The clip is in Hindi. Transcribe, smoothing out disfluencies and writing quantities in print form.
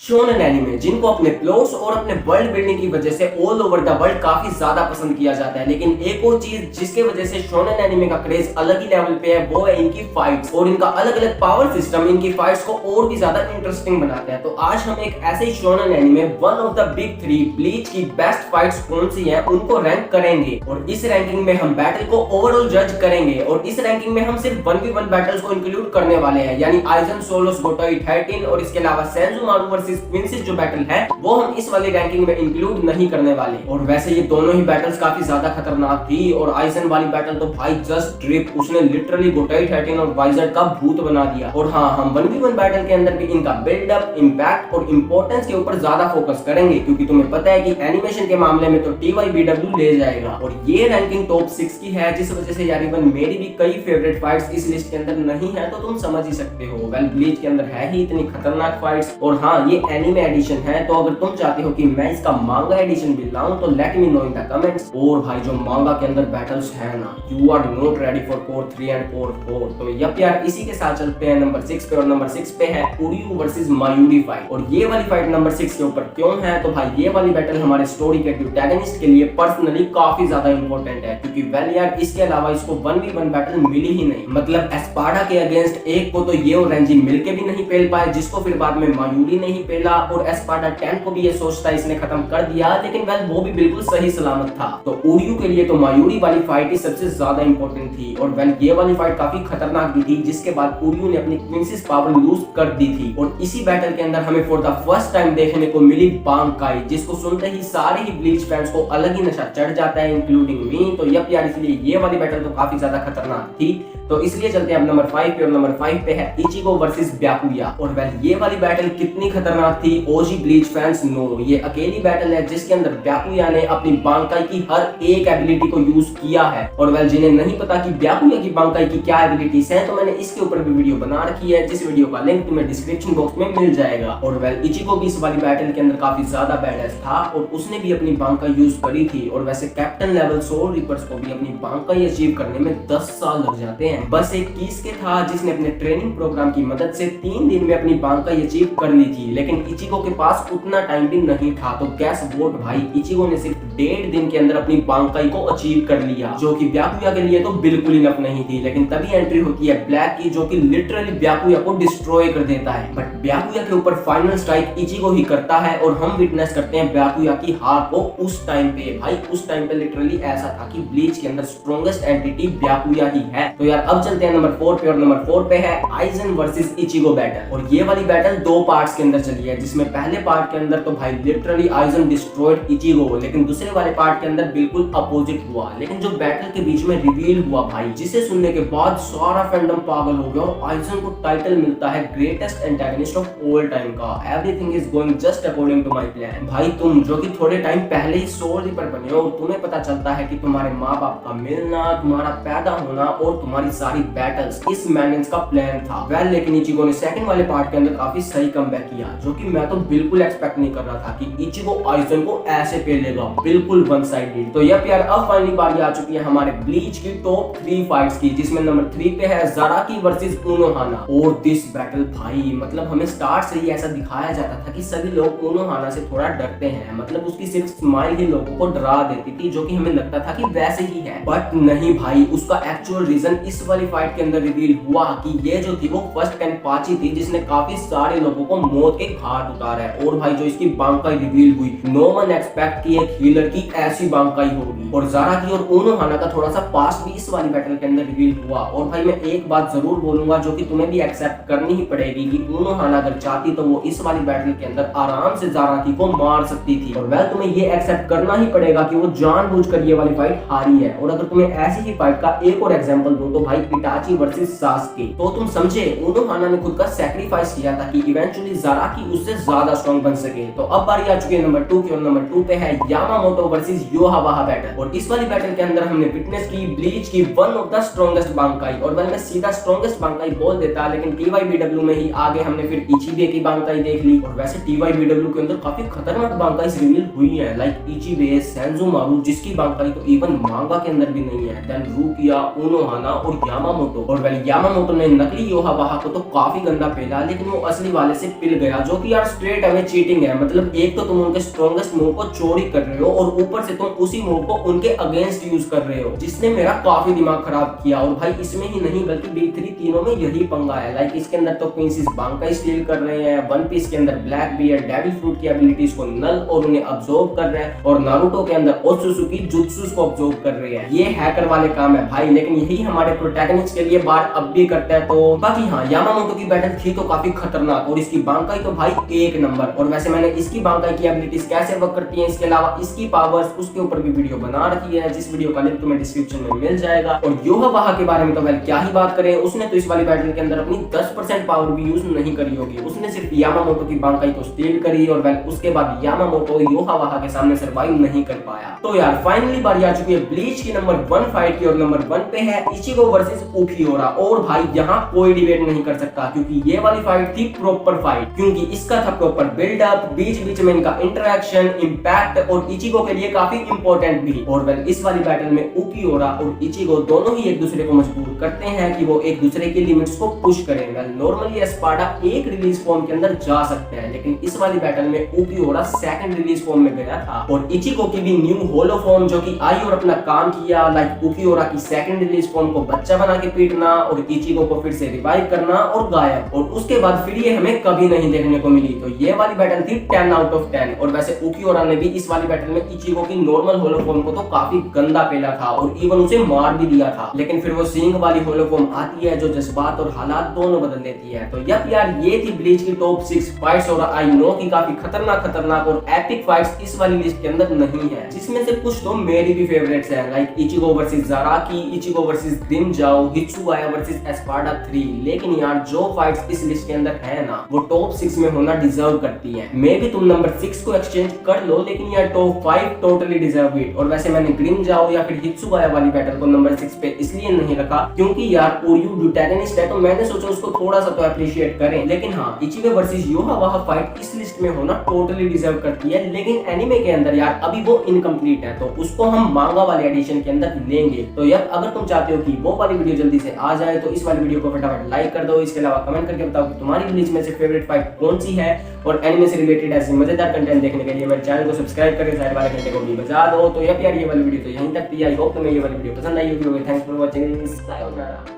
शोनेन एनीमे जिनको अपने प्लॉट्स और अपने वर्ल्ड बिल्डिंग की वजह से ऑल ओवर द वर्ल्ड काफी ज्यादा पसंद किया जाता है। लेकिन एक और चीज जिसके वजह से शोनेन एनीमे का क्रेज अलग ही लेवल पे है वो है इनकी फाइट्स और इनका अलग अलग पावर सिस्टम इनकी फाइट्स को और भी ज्यादा इंटरेस्टिंग बनाते हैं। तो आज हम एक ऐसे ही shonen anime one of the big three Bleach की बेस्ट फाइट्स कौन सी है उनको रैंक करेंगे और इस रैंकिंग में हम बैटल को ओवरऑल जज करेंगे और इस रैंकिंग में हम सिर्फ 1v1 बैटल्स को इंक्लूड करने वाले हैं, यानी आइजन सोलोस गोटोई 13 और इसके अलावा सेंजुमारू वर्सेस क्विंसिस जो बैटल है वो हम इस वाली रैंकिंग में इंक्लूड नहीं करने वाले। और वैसे ये दोनों ही बैटल्स काफी ज्यादा खतरनाक थी और आइजन वाली बैटल तो भाई जस्ट ड्रिप, उसने लिटरली गोटोई 13 और वाइजर का भूत बना दिया। और हाँ, हम 1v1 बैटल के अंदर भी इनका बिल्डअप, इंपैक्ट और इंपॉर्टेंस के ऊपर ज्यादा फोकस करेंगे क्योंकि तुम्हें पता है कि एनिमेशन के मामले में तो TYBW ले जाएगा। और ये रैंकिंग टॉप 6 की है जिस वजह से यार इवन मेरी भी कई फेवरेट फाइट्स इस लिस्ट के अंदर नहीं है, तो तुम समझ ही सकते हो। वेल, ब्लीच के अंदर है ही इतनी खतरनाक फाइट्स और हाँ, ये एनीमे एडिशन है, तो अगर तुम चाहते हो कि मैं इसका मांगा एडिशन भी लाऊं तो let me know in the comments. और भाई जो मांगा के अंदर बैटल्स है ना, you are not ready for core 3 and core 4। तो यप यार, इसी के साथ चलते हैं नंबर 6 पे और नंबर 6 पे है उर्यू वर्सेस मायूरी फाइट। और ये वाली फाइट नंबर 6 के ऊपर क्यों है, तो भाई ये वाली बैटल हमारे स्टोरी के प्रोटैगनिस्ट के लिए पर्सनली काफी ज्यादा इंपॉर्टेंट है क्योंकि वेल यार, इसके अलावा इसको 1v1 बैटल मिली ही नहीं। मतलब एस्पार्डा के अगेंस्ट एक को तो ये और रेंजी मिलके भी नहीं पेल पाए, जिसको फिर बाद में मायूरी नहीं पेला, और एस्पार्डा 10 को भी ये सोचता इसने खत्म कर दिया, लेकिन वेल वो भी बिल्कुल सही सलामत था। तो उर्यू के लिए तो मायूरी वाली फाइट ही सबसे ज्यादा इंपॉर्टेंट थी और वेल ये वाली फाइट काफी खतरनाक भी थी, जिसके बाद उर्यू ने अपनी क्विंसिस पावर लूज कर दी थी। और इसी बैटल के अंदर हमें फॉर द फर्स्ट टाइम देखने को मिली बांकाई, जिसको सुनते ही सारे ही ब्लीच फैंस को अलग ही नशा चढ़ जाता है, इंक्लूडिंग मी। तो यप यार, इसलिए ये वाली बैटल तो काफी ज्यादा खतरनाक थी। तो इसलिए चलते हैं अब नंबर 5 पे और नंबर 5 पे है इचिगो वर्सेस ब्याकुया। और वेल ये वाली बैटल कितनी खतरनाक थी ओजी ब्लीच फैंस नो, ये अकेली बैटल है जिसके अंदर ब्याकुया ने अपनी बांकाई की हर एक एबिलिटी को यूज किया है। और वेल जिन्हें नहीं पता कि ब्याकुया की बांकाई की क्या एबिलिटीज हैं, तो मैंने इसके ऊपर भी वीडियो बना रखी है, जिस वीडियो का लिंक तुम्हें डिस्क्रिप्शन बॉक्स में मिल जाएगा। और वेल इचिगो भी इस वाली बैटल के अंदर काफी ज्यादा बैडएस था और उसने भी अपनी बांकाई यूज करी थी। और वैसे कैप्टन लेवल सोल रिपर्स को भी अपनी बांकाई अचीव करने में 10 साल लग जाते हैं। बस एक कीसके था जिसने अपने ट्रेनिंग प्रोग्राम की मदद से 3 दिन में अपनी बांकाई अचीव कर ली थी, लेकिन इचिगो के पास उतना टाइम भी नहीं था। तो गैस वोट भाई, इचिगो ने सिर्फ 1.5 दिन के अंदर अपनी बांकाई को अचीव कर लिया, जो कि ब्याकुया के लिए तो बिल्कुल इनफ नहीं थी। लेकिन तभी एंट्री होती है ब्लैक की, जो कि लिटरली ब्याकुया को डिस्ट्रॉय कर देता है। बट ब्याकुया के ऊपर फाइनल स्ट्राइक इचिगो ही करता है और हम विटनेस करते हैं ब्याकुया की हार को। उस टाइम पे भाई, उस टाइम पे लिटरली ऐसा था कि ब्लीच के अंदर स्ट्रॉन्गेस्ट एंटिटी ब्याकुया ही है। तो यार अब चलते हैं नंबर 4 पे और नंबर 4 पे है आइजन वर्सेस इचिगो बैटल। और ये वाली बैटल 2 पार्ट्स के अंदर चली है, जिसमें पहले पार्ट के अंदर तो भाई लिटरली आइजन डिस्ट्रॉयड इचिगो, लेकिन दूसरे वाले पार्ट के अंदर बिल्कुल अपोजिट हुआ। लेकिन जो बैटल के बीच में रिवील हुआ भाई, जिसे सुनने के बाद सारा फैंडम पागल हो गया और आइजन को टाइटल मिलता है greatest antagonist of all time का। Everything is going just according to my plan. भाई तुम जो कि थोड़े टाइम पहले ही सोल रिपर बने हो और तुम्हें पता चलता है कि तुम्हारे माँ बाप का मिलना, तुम्हारा पैदा होना और तुम्हारी सारी बैटल्स इस मैनेंस का प्लान था। वेल लेकिन इचिगो ने सेकंड वाले पार्ट के अंदर काफी सही कमबैक किया, जो कि मैं तो बिल्कुल एक्सपेक्ट नहीं कर रहा था कि इचिगो आइजन को ऐसे पेलेगा, बिल्कुल वन साइडेड। तो यह प्यार अब फाइनली बारी आ चुकी है हमारे ब्लीच की टॉप 3 फाइट्स की, जिसमें नंबर 3 पे है ज़ाराकी वर्सेस उनोहाना। और दिस बैटल भाई, मतलब हमें स्टार्ट से ही ऐसा दिखाया जाता था कि सभी लोग उनोहाना से थोड़ा डरते हैं, मतलब उसकी सिर्फ स्माइल ही लोगों को डरा देती थी, जो कि हमें लगता था कि वैसे ही है। बट नहीं भाई, उसका एक्चुअल रीजन इस वाली फाइट के अंदर रिवील हुआ कि ये जो थी वो फर्स्ट कैनपाची थी, जिसने काफी सारे लोगों को मौत के घाट उतारा है। और भाई जो इसकी बांकाई रिवील हुई, नो वन एक्सपेक्ट कि एक हीलर की ऐसी बांकाई होगी। और ज़ाराकी और उनोहाना का थोड़ा सा पास्ट भी इस वाली बैटल के अंदर रिवील हुआ। और भाई मैं एक बात जरूर बोलूंगा जो कि तुम्हें भी एक्सेप्ट करनी ही पड़ेगी कि उनोहाना अगर चाहती तो वो इस वाली बैटल के अंदर आराम से ज़ाराकी को मार सकती थी। और वेल तुम्हें ये एक्सेप्ट करना ही पड़ेगा कि वो जानबूझकर ये वाली फाइट हारी है। और अगर तुम्हें ऐसी ही फाइट का एक और एग्जांपल दूं तो भाई इटाची वर्सेस सास्के, तो तुम समझे उनोहाना ने खुद का सैक्रिफाइस किया था कि इवेंचुअली ज़ाराकी उससे ज्यादा स्ट्रॉन्ग बन सके। तो अब बारी आ चुकी है नंबर 2 की और नंबर 2 पे है यामामोटो वर्सेस योहावाहा बैटल। और इस वाली बैटल के अंदर हमने विटनेस की ब्लीच की वन ऑफ द स्ट्रॉन्गेस्ट बांकाई। और वेल मैं सीधा स्ट्रॉन्गेस्ट बांकाई बोल देता, लेकिन TYBW में ही आगे हमने फिर इचिबे की बांकाई देख ली। और वैसे TYBW के अंदर काफी खतरनाक बांकाई रिवील हुई है, लाइक इचिबे, सेंजुमारू, जिसकी बांकाई तो इवन मांगा के अंदर भी नहीं है, देन रुकिया, उनोहाना और यामामोटो। और वेल यामामोटो ने नकली योहावाहा को तो काफी गंदा पेला, लेकिन वो असली वाले से पिल गया, जो कि यार स्ट्रेट अवे चीटिंग है। मतलब एक तो तुम उनके स्ट्रॉन्गेस्ट मूव को चोरी कर रहे हो और ऊपर से तुम उसी मूव को उनके अगेंस्ट यूज कर रहे हो, जिसने मेरा काफी दिमाग खराब किया। और भाई इसमें ही नहीं बल्कि B3 तीनों में यही पंगा है। लाइक इसके अंदर तो क्वींस बांका स्टील कर रहे हैं, वन पीस के अंदर ब्लैक बियर्ड डेविल फ्रूट की एबिलिटीज को नल और उन्हें अब्सॉर्ब कर रहे हैं, और नारुतो के अंदर ओत्सुसुकी जुत्सुस को अब्सॉर्ब कर रहे हैं। ये हैकर वाले काम है भाई, लेकिन यही हमारे प्रोटैगनिस्ट के लिए बार अब भी करता है। तो बाकी हाँ, यामामोटो की बैटल थी तो काफी खतरनाक, और इसकी बांकाई तो भाई एक नंबर। और वैसे मैंने इसकी बांकाई की एबिलिटीज कैसे वर्क करती हैं, इसके अलावा इसकी पावर्स, उसके ऊपर भी वीडियो बना रखी है, जिस वीडियो का लिंक तुम्हें डिस्क्रिप्शन में मिल जाएगा। और योहावाहा के बारे में तो वेल क्या ही बात करें, उसने तो इस वाली बैटल के अंदर अपनी 10% पावर भी यूज नहीं करी होगी। उसने सिर्फ यामामोटो की बांकाई को स्टील करी, और वेल उसके बाद यामामोटो योहावाहा के सामने सर्वाइव नहीं कर पाया। तो यार फाइनली बारी आ चुकी है ब्लीच की नंबर 1 फाइट की, और नंबर 1 पे है इचिगो वर्सेस उकियोरा। और भाई यहाँ कोई डिबेट नहीं कर सकता, क्योंकि ये वाली फाइट थी प्रॉपर फाइट, क्योंकि इसका था प्रॉपर बिल्डअप, बीच बीच में इनका इंटरेक्शन, इंपैक्ट, और इचिगो के लिए काफी इंपॉर्टेंट भी। और वेल इस वाली बैटल में उकियोरा और इचिगो दोनों ही एक दूसरे को मजबूर करते हैं कि वो एक दूसरे की लिमिट्स को पुश करें। वेल नॉर्मली एस्पार्डा एक रिलीज फॉर्म के अंदर जा सकते हैं, लेकिन इस वाली बैटल में उकियोरा सेकंड रिलीज फॉर्म में गया था, और इचिगो की भी न्यू होलो फॉर्म जो कि आई और अपना काम किया। लाइक उकियोरा की सेकंड रिलीज फॉर्म को बच्चा बना के पीटना, और इचिगो को फिर से रिवाइव करना और गायब, और उसके बाद फिर ये हमें कभी नहीं देखने को मिली। तो ये वाली बैटल थी 10 आउट ऑफ 10। और वैसे उकियोरा ने भी इस वाली बैटल में इचिगो की नॉर्मल होलो फॉर्म को तो काफी गंदा पेला था, और इवन उसे मार भी दिया था। लेकिन फिर वो सिंग वाली होलो फॉर्म आती है जो जज्बात और हालात दोनों बदल देती है। तो यप यार, ये थी ब्लीच की टॉप 6 फाइट्स, और आई नो की काफी खतरनाक और एपिक फाइट्स इस वाली लिस्ट के अंदर नहीं है, जिसमें से कुछ तो मेरी भी फेवरेट्स हैं। Like Ichigo versus Zaraki, Ichigo versus Grimmjow, Hitsugaya versus Espada 3। लेकिन यार जो फाइट्स इस लिस्ट के अंदर है ना, वो टॉप 6 में होना डिजर्व करती है। मे भी तुम नंबर 6 को एक्सचेंज कर लो, लेकिन यार टॉप 5 टोटली डिजर्व इट। और वैसे मैंने ग्रिमजाओ या फिर हित्सुगाया वाली बैटल को नंबर 6 पे इसलिए नहीं रखा क्योंकि यार ओयू प्रोटैगनिस्ट है, तो मैंने सोचा उसको थोड़ा सा तो अप्रिशिएट करें। लेकिन हाँ, इचिगो वर्सेस योहावाहा फाइट इस लिस्ट में होना टोटली डिजर्व करती है। लेकिन एनिमे के अंदर यार अभी वो इनकम्प्लीट है, तो उसको हम मांगा वाले एडिशन के अंदर लेंगे। तो यार अगर तुम चाहते हो कि वो वाली वीडियो जल्दी से आ जाए, तो इस वाली वीडियो को फटाफट लाइक कर दो। इसके अलावा कमेंट करके बताओ कि तुम्हारी लिस्ट में से फेवरेट फाइट कौन सी है, और एनिमे से रिलेटेड ऐसे मजेदार कंटेंट देखने के लिए मेरे चैनल को सब्सक्राइब करके साइड वाले घंटे को भी बजा दो। तो यार ये वाली वीडियो तो यहीं तक थी। आई होप तुम्हें ये वाली वीडियो पसंद आई होगी। Thanks for watching.